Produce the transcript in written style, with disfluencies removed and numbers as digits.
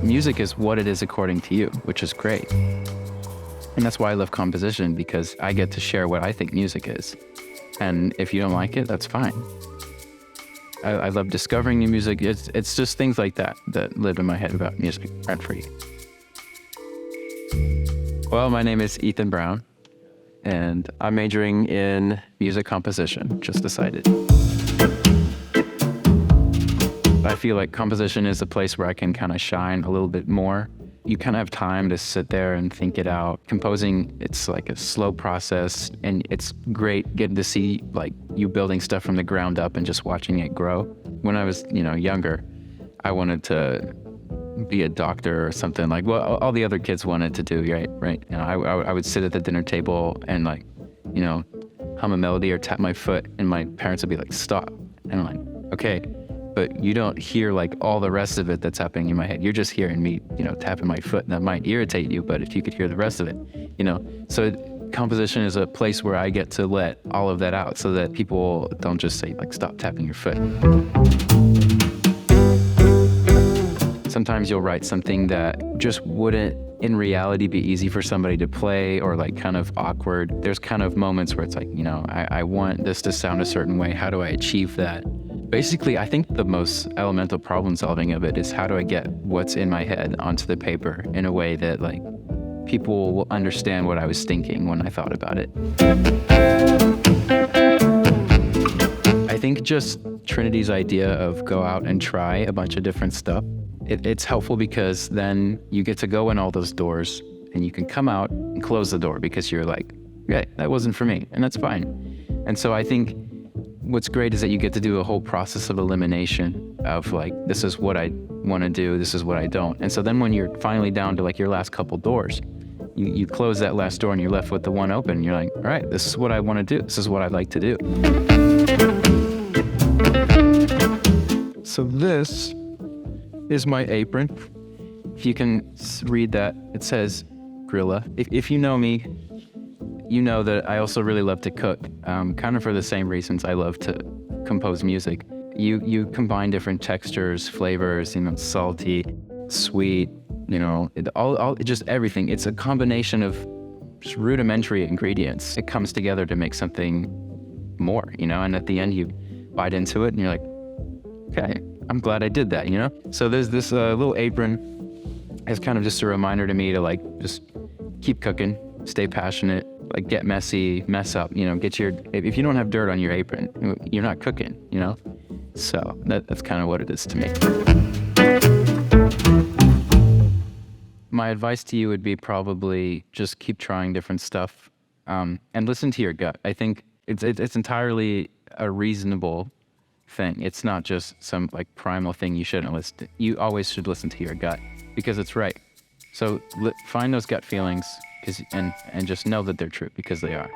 Music is what it is according to you, which is great. And that's why I love composition, because I get to share what I think music is. And if you don't like it, that's fine. I love discovering new music. It's just things like that live in my head about music, rent-free. Well, my name is Ethan Brown, and I'm majoring in music composition, just decided. I feel like composition is a place where I can kind of shine a little bit more. You kind of have time to sit there and think it out. Composing, it's like a slow process, and it's great getting to see like you building stuff from the ground up and just watching it grow. When I was, younger, I wanted to be a doctor or something like what all the other kids wanted to do, right? I would sit at the dinner table and hum a melody or tap my foot, and my parents would be like, stop. And I'm like, okay. But you don't hear like all the rest of it that's happening in my head. You're just hearing me, tapping my foot, and that might irritate you, but if you could hear the rest of it, So composition is a place where I get to let all of that out so that people don't just say like, stop tapping your foot. Sometimes you'll write something that just wouldn't in reality be easy for somebody to play, or like kind of awkward. There's kind of moments where it's like, I want this to sound a certain way. How do I achieve that? Basically, I think the most elemental problem solving of it is how do I get what's in my head onto the paper in a way that like people will understand what I was thinking when I thought about it. I think just Trinity's idea of go out and try a bunch of different stuff, it's helpful because then you get to go in all those doors and you can come out and close the door because you're like, yeah, that wasn't for me, and that's fine. And so I think what's great is that you get to do a whole process of elimination of like, this is what I want to do, this is what I don't. And so then when you're finally down to like your last couple doors, you close that last door and you're left with the one open. And you're like, all right, this is what I want to do. This is what I'd like to do. So this is my apron. If you can read that, it says Grilla. If you know me, you know that I also really love to cook, kind of for the same reasons I love to compose music. You combine different textures, flavors, salty, sweet, just everything. It's a combination of just rudimentary ingredients. It comes together to make something more, and at the end you bite into it and you're like, okay, I'm glad I did that, So there's this little apron. It's kind of just a reminder to me to like, just keep cooking, stay passionate, like get messy, mess up, if you don't have dirt on your apron, you're not cooking, So that's kind of what it is to me. My advice to you would be probably just keep trying different stuff, and listen to your gut. I think it's entirely a reasonable thing. It's not just some like primal thing you shouldn't listen to. You always should listen to your gut because it's right. So find those gut feelings and just know that they're true because they are.